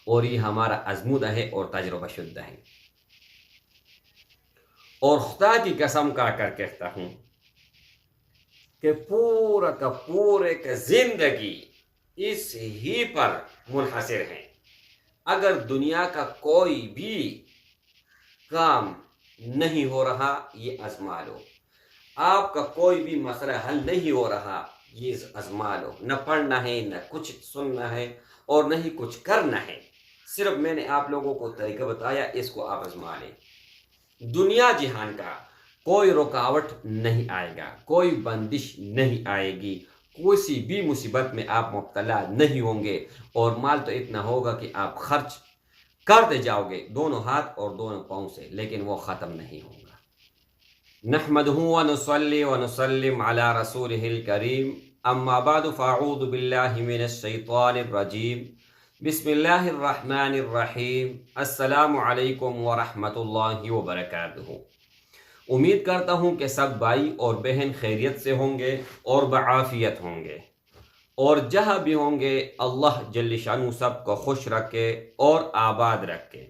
اور یہ ہمارا ازمودہ ہے اور تجربہ شدہ ہے، اور خدا کی قسم کھا کر کہتا ہوں کہ پورا کا پورے کا زندگی اس ہی پر منحصر ہے۔ اگر دنیا کا کوئی بھی کام نہیں ہو رہا، یہ آزما لو۔ آپ کا کوئی بھی مسئلہ حل نہیں ہو رہا، یہ آزما لو۔ نہ پڑھنا ہے، نہ کچھ سننا ہے، اور نہ ہی کچھ کرنا ہے۔ صرف میں نے آپ لوگوں کو طریقہ بتایا، اس کو آپ آزما لیں۔ دنیا جہان کا کوئی رکاوٹ نہیں آئے گا، کوئی بندش نہیں آئے گی، کسی بھی مصیبت میں آپ مبتلا نہیں ہوں گے، اور مال تو اتنا ہوگا کہ آپ خرچ کرتے جاؤ گے دونوں ہاتھ اور دونوں پاؤں سے، لیکن وہ ختم نہیں ہوگا۔ نحمدہ ونصلی ونسلم علی رسولہ الکریم، اما بعد فاعوذ باللہ من الشیطان الرجیم، بسم اللہ الرحمن الرحیم۔ السلام علیکم ورحمۃ اللہ وبرکاتہ۔ امید کرتا ہوں کہ سب بھائی اور بہن خیریت سے ہوں گے اور بعافیت ہوں گے، اور جہاں بھی ہوں گے اللہ جل شانہ سب کو خوش رکھے اور آباد رکھے۔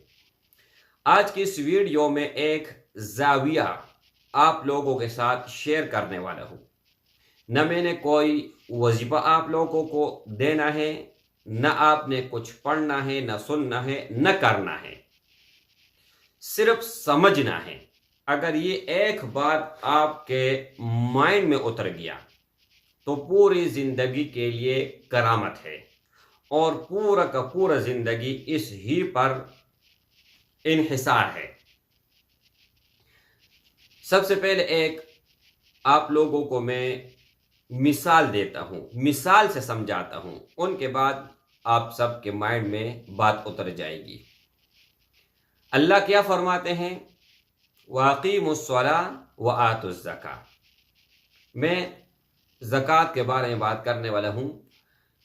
آج کی اس ویڈیو میں ایک زاویہ آپ لوگوں کے ساتھ شیئر کرنے والا ہوں۔ نہ میں نے کوئی وظیفہ آپ لوگوں کو دینا ہے، نہ آپ نے کچھ پڑھنا ہے، نہ سننا ہے، نہ کرنا ہے، صرف سمجھنا ہے۔ اگر یہ ایک بات آپ کے مائنڈ میں اتر گیا تو پوری زندگی کے لیے کرامت ہے، اور پورا کا پورا زندگی اس ہی پر انحصار ہے۔ سب سے پہلے ایک آپ لوگوں کو میں مثال دیتا ہوں، مثال سے سمجھاتا ہوں، ان کے بعد آپ سب کے مائنڈ میں بات اتر جائے گی۔ اللہ کیا فرماتے ہیں؟ وَأَقِيمُوا الصَّلَاةَ وَآتُوا الزَّكَاةَ۔ میں زکوٰۃ کے بارے میں بات کرنے والا ہوں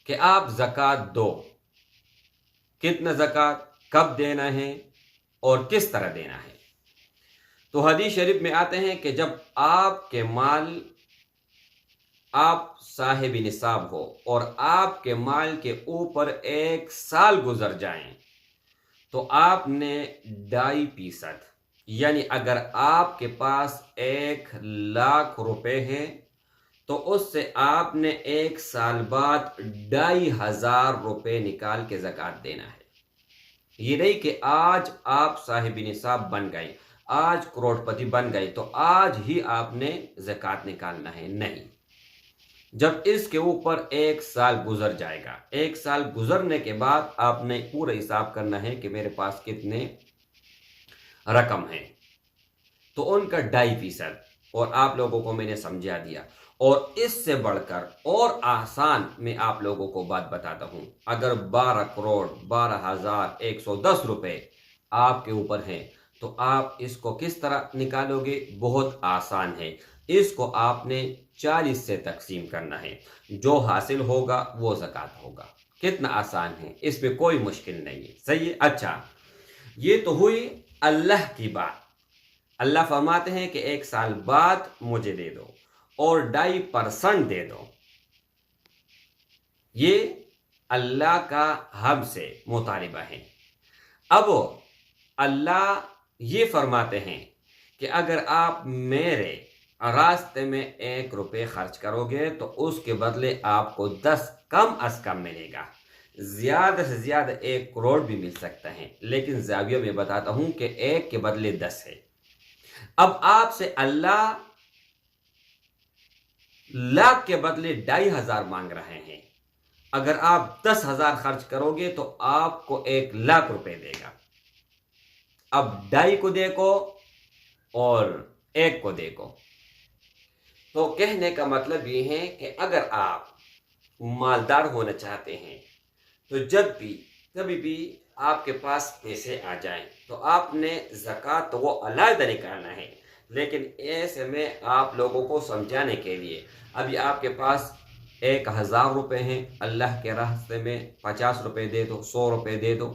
کہ آپ زکوٰۃ دو۔ کتنا زکوٰۃ، کب دینا ہے اور کس طرح دینا ہے؟ تو حدیث شریف میں آتے ہیں کہ جب آپ کے مال، آپ صاحب نصاب ہو اور آپ کے مال کے اوپر 1 سال گزر جائیں تو آپ نے 2.5%، یعنی اگر آپ کے پاس 1,00,000 روپے ہیں تو اس سے آپ نے 1 سال بعد 2,500 روپے نکال کے زکوٰۃ دینا ہے۔ یہ نہیں کہ آج آپ صاحب نصاب بن گئے، آج کروڑ پتی بن گئے تو آج ہی آپ نے زکوٰۃ نکالنا ہے، نہیں۔ جب اس کے اوپر 1 سال گزر جائے گا، 1 سال گزرنے کے بعد آپ نے پورا حساب کرنا ہے کہ میرے پاس کتنے رقم ہے، تو ان کا 2.5%، اور آپ لوگوں کو میں نے سمجھا دیا۔ اور اس سے بڑھ کر اور آسان میں آپ لوگوں کو بات بتاتا ہوں، اگر 12,12,110 روپے آپ کے اوپر ہیں تو آپ اس کو کس طرح نکالو گے؟ بہت آسان ہے۔ اس کو آپ نے 40 سے تقسیم کرنا ہے، جو حاصل ہوگا وہ زکوٰۃ ہوگا۔ کتنا آسان ہے، اس میں کوئی مشکل نہیں ہے، صحیح ہے؟ اچھا، یہ تو ہوئی اللہ کی بات۔ اللہ فرماتے ہیں کہ 1 سال بعد مجھے دے دو اور 2.5% دے دو۔ یہ اللہ کا ہم سے مطالبہ ہے۔ اب اللہ یہ فرماتے ہیں کہ اگر آپ میرے راستے میں 1 روپے خرچ کرو گے تو اس کے بدلے آپ کو 10 کم از کم ملے گا، زیادہ سے زیادہ 1 کروڑ بھی مل سکتا ہے، لیکن زاویہ میں بتاتا ہوں کہ 1 کے بدلے 10 ہے۔ اب آپ سے اللہ 1,00,000 کے بدلے 2,500 مانگ رہے ہیں۔ اگر آپ 10,000 خرچ کرو گے تو آپ کو 1,00,000 روپے دے گا۔ اب 2.5 کو دیکھو اور 1 کو دیکھو۔ تو کہنے کا مطلب یہ ہے کہ اگر آپ مالدار ہونا چاہتے ہیں تو جب بھی کبھی بھی آپ کے پاس پیسے آ جائیں تو آپ نے زکوٰۃ تو وہ علیحدہ نکالنا ہے، لیکن ایسے میں آپ لوگوں کو سمجھانے کے لیے ابھی آپ کے پاس 1,000 روپے ہیں، اللہ کے راستے میں 50 روپے دے دو، 100 روپے دے دو،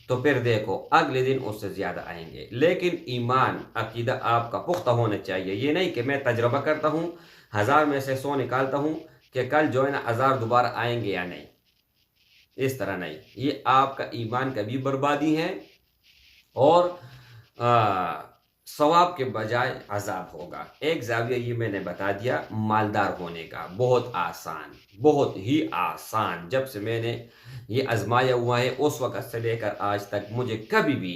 تو پھر دیکھو اگلے دن اس سے زیادہ آئیں گے۔ لیکن ایمان، عقیدہ آپ کا پختہ ہونا چاہیے۔ یہ نہیں کہ میں تجربہ کرتا ہوں، 1000 میں سے 100 نکالتا ہوں کہ کل جو ہے نا 1000 دوبارہ آئیں گے یا نہیں۔ اس طرح نہیں، یہ آپ کا ایمان کا بھی بربادی ہے اور ثواب کے بجائے عذاب ہوگا۔ ایک زاویہ یہ میں نے بتا دیا مالدار ہونے کا، بہت آسان، بہت ہی آسان۔ جب سے میں نے یہ آزمایا ہوا ہے اس وقت سے لے کر آج تک مجھے کبھی بھی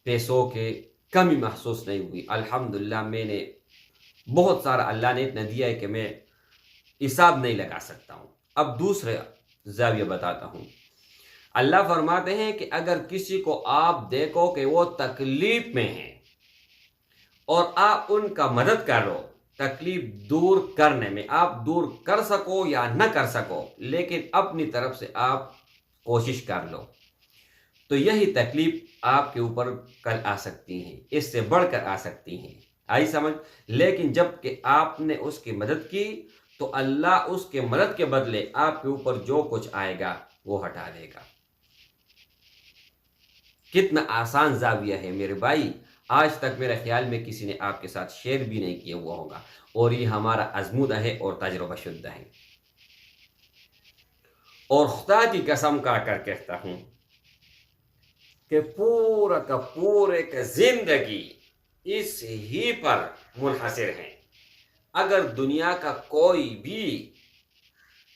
پیسوں کے کمی محسوس نہیں ہوئی۔ الحمدللہ میں نے بہت سارا اللہ نے اتنا دیا ہے کہ میں حساب نہیں لگا سکتا ہوں۔ اب دوسرے زاویہ بتاتا ہوں۔ اللہ فرماتے ہیں کہ اگر کسی کو آپ دیکھو کہ وہ تکلیف میں ہیں اور آپ ان کا مدد کرو، تکلیف دور کرنے میں، آپ دور کر سکو یا نہ کر سکو لیکن اپنی طرف سے آپ کوشش کر لو، تو یہی تکلیف آپ کے اوپر کل آ سکتی ہیں، اس سے بڑھ کر آ سکتی ہیں، آئی سمجھ؟ لیکن جب کہ آپ نے اس کی مدد کی تو اللہ اس کے مدد کے بدلے آپ کے اوپر جو کچھ آئے گا وہ ہٹا دے گا۔ کتنا آسان زاویہ ہے میرے بھائی، آج تک میرے خیال میں کسی نے آپ کے ساتھ شیئر بھی نہیں کیا ہوا ہوگا، اور یہ ہمارا آزمودہ ہے اور تجربہ شدہ ہے۔ اور خدا کی قسم کھا کر کہتا ہوں کہ پورا کا پورے کا زندگی اس ہی پر منحصر ہے۔ اگر دنیا کا کوئی بھی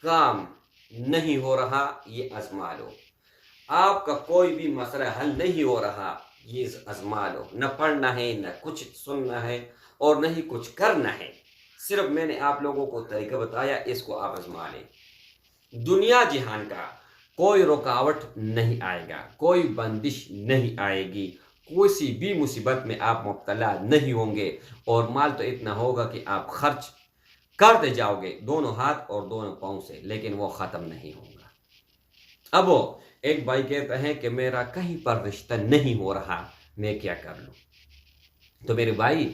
کام نہیں ہو رہا یہ آزما لو، آپ کا کوئی بھی مسئلہ حل نہیں ہو رہا یہ آزما لو، نہ پڑھنا ہے نہ کچھ سننا ہے اور نہ ہی کچھ کرنا ہے، صرف میں نے آپ لوگوں کو طریقہ بتایا، اس کو آپ آزما لیں۔ دنیا جہان کا کوئی رکاوٹ نہیں آئے گا، کوئی بندش نہیں آئے گی، کسی بھی مصیبت میں آپ مبتلا نہیں ہوں گے، اور مال تو اتنا ہوگا کہ آپ خرچ کرتے جاؤ گے دونوں ہاتھ اور دونوں پاؤں سے، لیکن وہ ختم نہیں ہوگا۔ اب ایک بھائی کہتا ہے کہ میرا کہیں پر رشتہ نہیں ہو رہا، میں کیا کر لوں؟ تو میرے بھائی،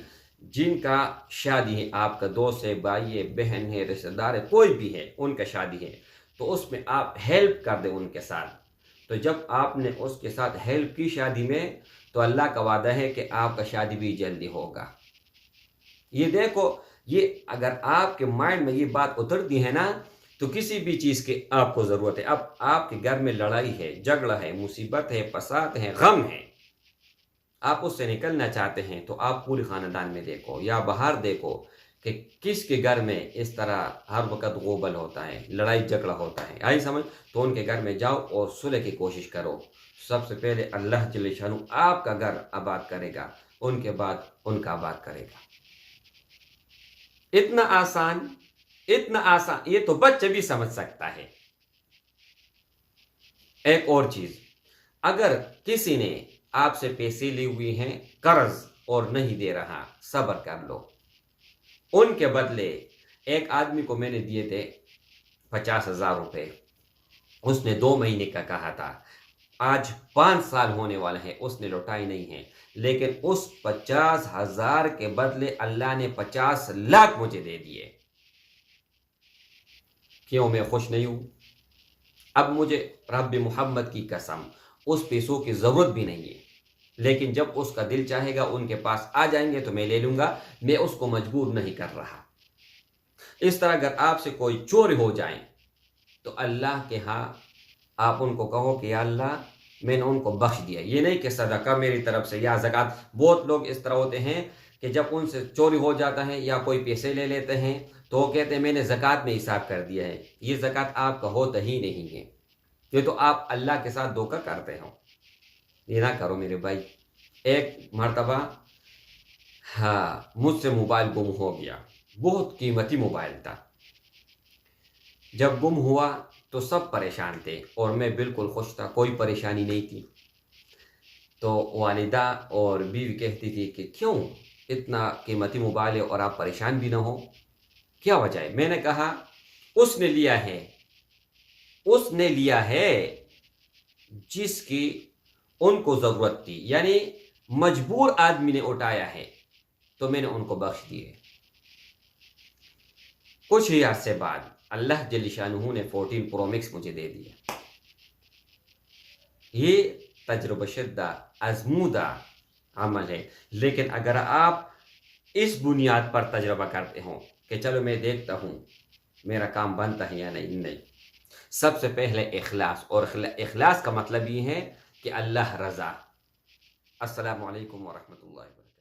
جن کا شادی ہے، آپ کا دوست ہے، بھائی ہے، بہن ہے، رشتہ دار ہے، کوئی بھی ہے، ان کا شادی ہے تو اس میں آپ ہیلپ کر دیں ان کے ساتھ۔ تو جب آپ نے اس کے ساتھ ہیلپ کی شادی میں تو اللہ کا وعدہ ہے کہ آپ کا شادی بھی جلدی ہوگا۔ یہ دیکھو، یہ اگر آپ کے مائنڈ میں یہ بات اترتی ہے نا تو کسی بھی چیز کی آپ کو ضرورت ہے۔ اب آپ کے گھر میں لڑائی ہے، جھگڑا ہے، مصیبت ہے، فساد ہے، غم ہے، آپ اس سے نکلنا چاہتے ہیں تو آپ پورے خاندان میں دیکھو یا باہر دیکھو کہ کس کے گھر میں اس طرح ہر وقت غوبل ہوتا ہے، لڑائی جھگڑا ہوتا ہے، آئی سمجھ؟ تو ان کے گھر میں جاؤ اور صلح کی کوشش کرو۔ سب سے پہلے اللہ جل شانہ آپ کا گھر آباد کرے گا، ان کے بعد ان کا آباد کرے گا۔ اتنا آسان، اتنا آسان، یہ تو بچہ بھی سمجھ سکتا ہے۔ ایک اور چیز، اگر کسی نے آپ سے پیسے لی ہوئی ہیں قرض اور نہیں دے رہا، صبر کر لو، ان کے بدلے ایک آدمی کو میں نے دیے تھے 50,000 روپے، اس نے 2 مہینے کا کہا تھا، آج 5 سال ہونے والا ہے، اس نے لوٹائی نہیں ہے، لیکن اس 50,000 کے بدلے اللہ نے 50 لاکھ مجھے دے دیے۔ کیوں میں خوش نہیں ہوں؟ اب مجھے رب محمد کی قسم اس پیسوں کی ضرورت بھی نہیں ہے، لیکن جب اس کا دل چاہے گا ان کے پاس آ جائیں گے تو میں لے لوں گا، میں اس کو مجبور نہیں کر رہا۔ اس طرح اگر آپ سے کوئی چور ہو جائیں تو اللہ کے ہاں آپ ان کو کہو کہ یا اللہ میں نے ان کو بخش دیا، یہ نہیں کہ صدقہ میری طرف سے یا زکوٰۃ۔ بہت لوگ اس طرح ہوتے ہیں کہ جب ان سے چوری ہو جاتا ہے یا کوئی پیسے لے لیتے ہیں تو وہ کہتے ہیں میں نے زکوٰۃ میں حساب کر دیا ہے، یہ زکوٰۃ آپ کا ہوتا ہی نہیں ہے، یہ تو آپ اللہ کے ساتھ دھوکہ کرتے ہو، یہ نہ کرو میرے بھائی۔ ایک مرتبہ مجھ سے موبائل گم ہو گیا، بہت قیمتی موبائل تھا۔ جب گم ہوا تو سب پریشان تھے اور میں بالکل خوش تھا، کوئی پریشانی نہیں تھی۔ تو والدہ اور بیوی کہتی تھی کہ کیوں اتنا قیمتی موبائل ہے اور آپ پریشان بھی نہ ہو، کیا وجہ ہے؟ میں نے کہا اس نے لیا ہے، اس نے لیا ہے جس کی ان کو ضرورت تھی، یعنی مجبور آدمی نے اٹھایا ہے تو میں نے ان کو بخش دیے۔ کچھ ہی عرصے بعد اللہ جل شانہ نے 14 پرو میکس مجھے دے دیا۔ یہ تجربہ شدہ آزمودہ عمل ہے، لیکن اگر آپ اس بنیاد پر تجربہ کرتے ہوں کہ چلو میں دیکھتا ہوں میرا کام بنتا ہے یا نہیں، سب سے پہلے اخلاص، اور اخلاص کا مطلب یہ ہے کہ اللہ رضا۔ السلام علیکم ورحمۃ اللہ وبرکاتہ۔